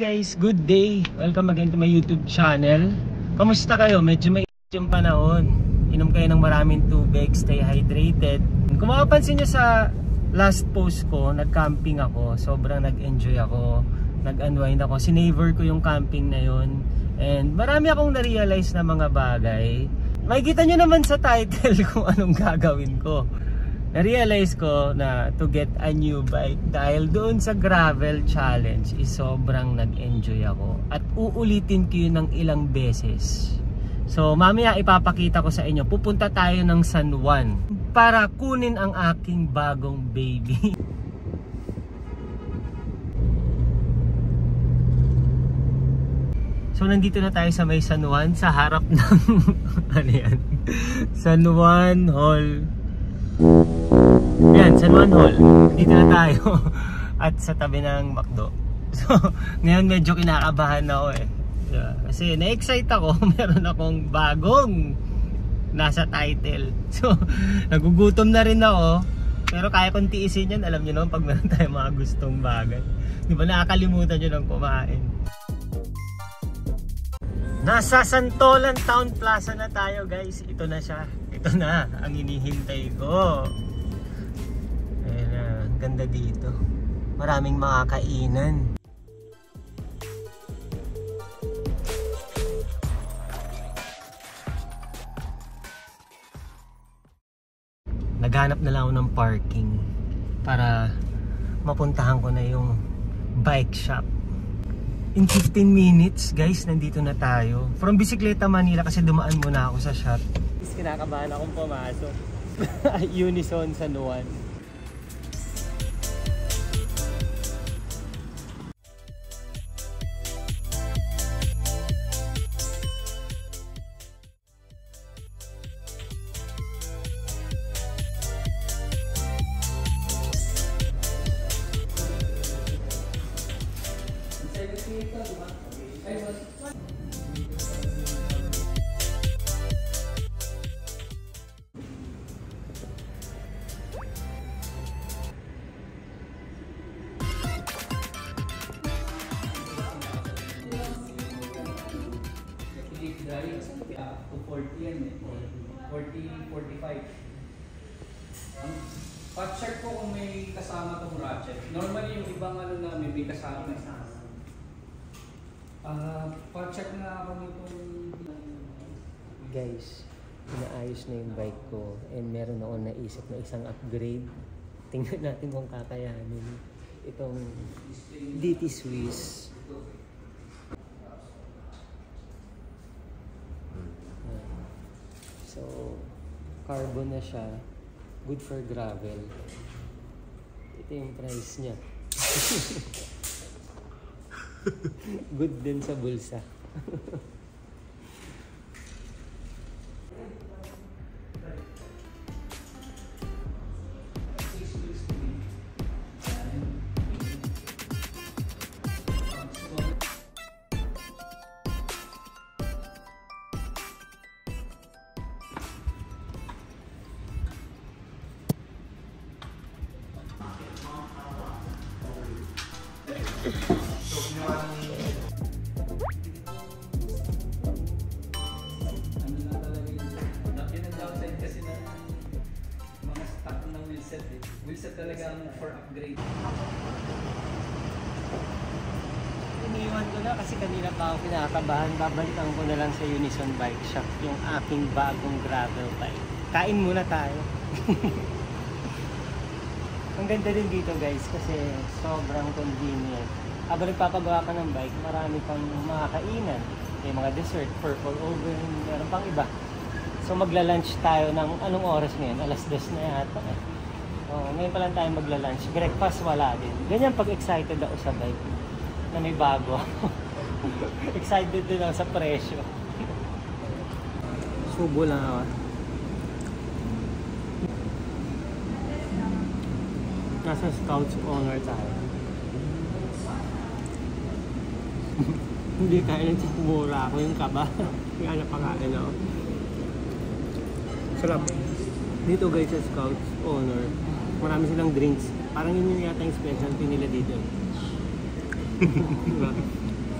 guys, good day. Welcome again to my YouTube channel. Kamusta kayo? Medyo mainit yung panahon. Inom kayo ng maraming tubig, stay hydrated. Kung makapansin nyo sa last post ko, nag-camping ako. Sobrang nag-enjoy ako, nag-unwind ako. Sinavor ko yung camping na yun. And marami akong na-realize na mga bagay. Makikita nyo naman sa title kung anong gagawin ko. Na-realize ko na to get a new bike dahil doon sa gravel challenge is sobrang nag-enjoy ako. At uulitin ko yun ng ilang beses. So mamaya ipapakita ko sa inyo. Pupunta tayo ng San Juan para kunin ang aking bagong baby. So nandito na tayo sa may San Juan, sa harap ng ano yan? San Juan Hall. Yan, San Juan Hall. Dito na tayo. At sa tabi ng McDo. So ngayon medyo kinakabahan ako eh. Yeah. Kasi na-excite ako. Meron akong bagong nasa title. So nagugutom na rin ako. Pero kaya kong tiisin yan. Alam nyo naman pag meron tayo mga gustong bagay. Di ba nakakalimutan nyo ng kumain. Nasa Santolan Town Plaza na tayo guys. Ito na siya. Ito na ang hinihintay ko. Ayan na, ganda dito. Maraming mga kainan. Naghanap na lang ako ng parking para mapuntahan ko na yung bike shop. In 15 minutes guys, nandito na tayo. From Bicicleta, Manila kasi dumaan muna ako sa shop. Kinakabahan akong pumasok. Unison San Juan. To 40 yan eh. 40, 45. Ang pot check ko kung may kasama tong ratchet. Normally yung ibang ano namin may kasama. Pot check na ako nitong Guys, inaayos na yung bike ko and meron ako naisip na isang upgrade. Tingnan natin kung kakayanin itong DT Swiss. So, carbon na siya. Good for gravel. Ito yung price niya. Good din sa bulsa. Wheelset talaga for upgrade. Iniwan ko na kasi kanina pa ako kinakabahan. Babalikan ko na lang sa Unison Bike Shop yung aking bagong gravel bike. Kain muna tayo. Ang ganda din dito guys kasi sobrang convenient. Habang nagpapagawa ka ng bike, marami pang mga kainan. May mga dessert, purple oven, meron pang iba. So magla-lunch tayo ng anong oras ngayon? Alas 10 na yata eh. Oh, ngayon pa lang tayo magla-lunch. Breakfast wala din. Ganyan pag excited ako sa bike na may bago. Excited din ako sa presyo. Subo lang ako. Nasa Scouts Honor tayo. Hindi tayo nagsikumura ako yung kaba. Kaya napakain ako. Sarap. Dito guys sa Scouts Honor, marami silang drinks. Parang yun yung yata yung specialty nila dito. Diba?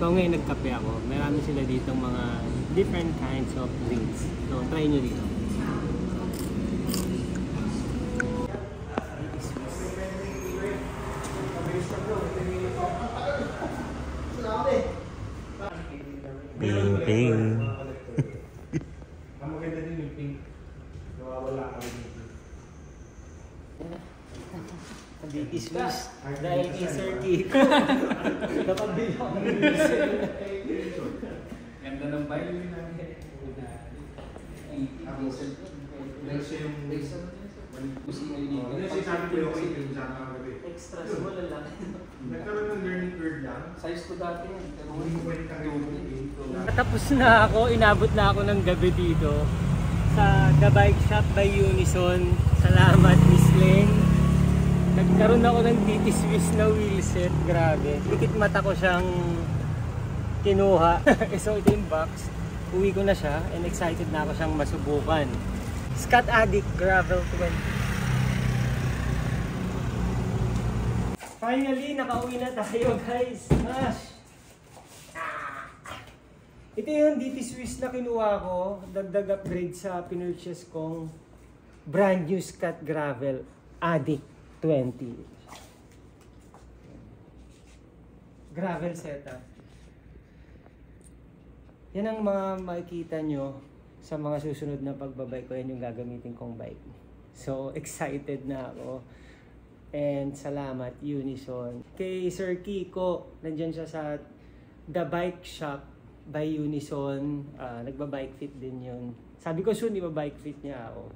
So ngayon nagkape ako. Marami sila dito mga different kinds of drinks. So try nyo dito. Ping ping. Ang maganda din yung pink. Nawawala ka rin yung pink. Hindi ismis. Dahil kay Sir Kiko. Nakabili ako ng Ganda ng bike. Meron siya yung... Ano siya sabi ko yung yung sa mga gabi? extra small lang. Nagkaroon ng learning curve lang. Size ko dati yan. Pero Hindi mo pwede kang yung Natapos na ako, inabot na ako ng gabi dito sa The Bike Shop by Unison. Salamat Miss Leng. Nagkaroon ako ng DT Swiss na wheelset. Grabe. Dikit mata ko siyang kinuha. So ito yung box. Uwi ko na siya and excited na ako siyang masubukan. Scott Addict Gravel 20. Finally, nakauwi na tayo guys. Smash! Ito yung DT Swiss na kinuha ko. Dagdag upgrade sa pinurchase kong brand new Scott Gravel Addict 20. Gravel setup. Yan ang mga makikita nyo sa mga susunod na pagbabike ko. Yan yung gagamitin kong bike. So, excited na ako. And salamat, Unison. Kay Sir Kiko, nandyan siya sa The Bike Shop by Unison. Nagba-bike fit din yun. Sabi ko soon, iba-bike fit niya ako.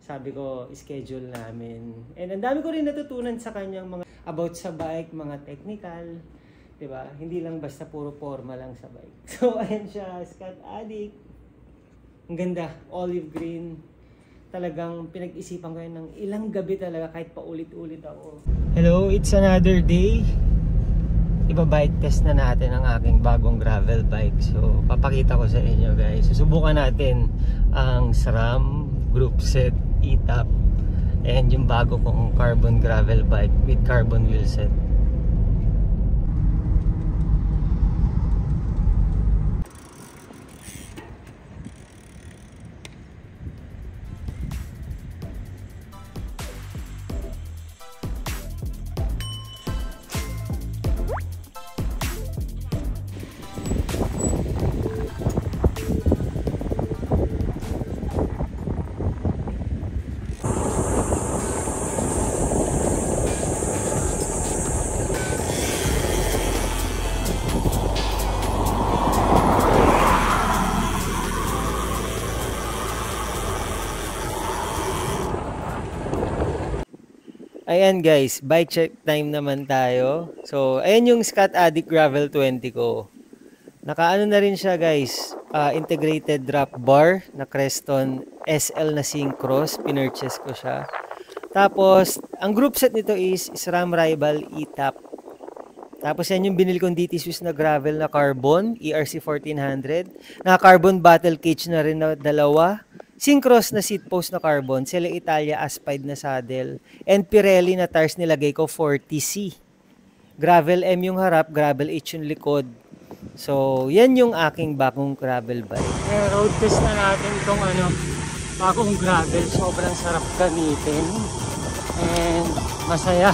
Sabi ko, schedule namin. And ang dami ko rin natutunan sa kanyang mga about sa bike, mga technical. Diba? Hindi lang basta puro forma lang sa bike. So, ayan siya, Scott Addict. Ang ganda, olive green. Talagang pinag-isipan ko yun ng ilang gabi talaga kahit paulit-ulit ako. Hello, it's another day. Iba-bike test na natin ang aking bagong gravel bike. So, papakita ko sa inyo guys. Susubukan natin ang SRAM Group Set E-Top and yung bago kong carbon gravel bike with carbon wheel set. Ayan guys, bike check time naman tayo. So, ayan yung Scott Addict Gravel 20 ko. Nakaano na rin siya guys, integrated drop bar na Creston SL na Syncross. Pinurchase ko siya. Tapos, ang group set nito is SRAM Rival E-Top. Tapos yan yung binili kong DT Swiss na gravel na carbon, ERC 1400. Naka-carbon battle cage na rin na dalawa. Syncross na seat post na carbon, Selle Italia Aspide na saddle, and Pirelli na tires nilagay ko 40C. Gravel M yung harap, gravel H yung likod. So, yan yung aking bagong gravel bike. Road test na natin itong bagong gravel. Sobrang sarap gamitin. And masaya.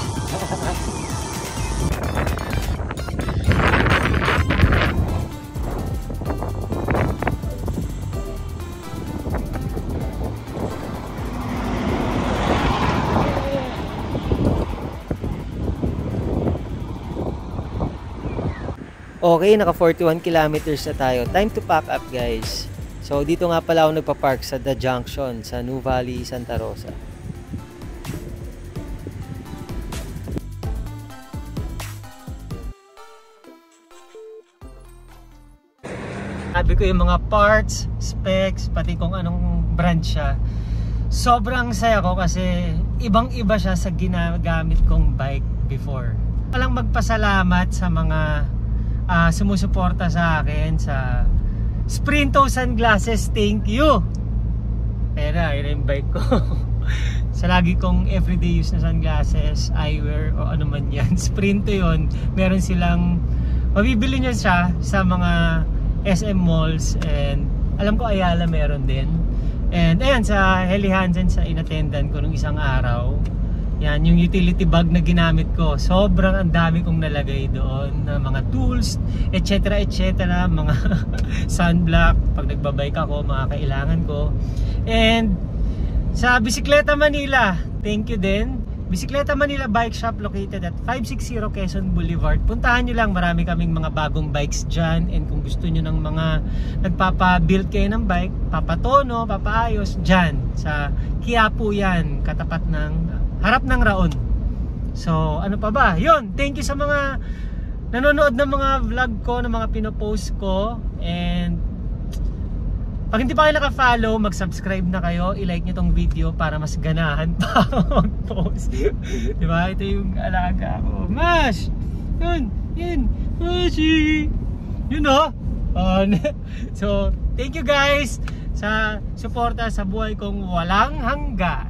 Okay, naka 41 kilometers na tayo. Time to pack up guys. So dito nga pala ako nagpa-park sa The Junction sa New Valley, Santa Rosa. Sabi ko yung mga parts, specs, pati kung anong brand siya. Sobrang saya ko kasi ibang-iba siya sa ginagamit kong bike before. Walang magpasalamat sa mga sumusuporta sa akin sa Sprinto Sunglasses. Thank you. Ayan yung bike ko. Sa lagi kong everyday use na sunglasses, eyewear o ano man yan. Sprinto yun. Meron silang Mabibili nyo siya sa mga SM malls, and alam ko Ayala meron din. And ayan, sa Helly Hansen sa inattendan ko nung isang araw, yan yung utility bag na ginamit ko, sobrang ang dami kong nalagay doon na mga tools, etc, mga sunblock pag nagbabike ako, mga kailangan ko. And sa Bisikleta Manila, thank you din. Bisikleta Manila Bike Shop located at 560 Quezon Boulevard. Puntahan nyo lang, marami kaming mga bagong bikes dyan. And kung gusto nyo ng mga nagpapa-build kayo ng bike, papatono, papaayos, dyan sa Quiapo yan, katapat ng, harap ng Raon. So ano pa ba? Yun, thank you sa mga nanonood ng mga vlog ko, ng mga pinopost ko. And pag hindi pa kayo naka-follow, mag-subscribe na kayo, i-like nyo tong video para mas ganahan pa mag-post. Diba? Ito yung alaga ko. Mash! Yun! Mashi! Yun o! So, thank you guys sa suporta sa buhay kong walang hanggan.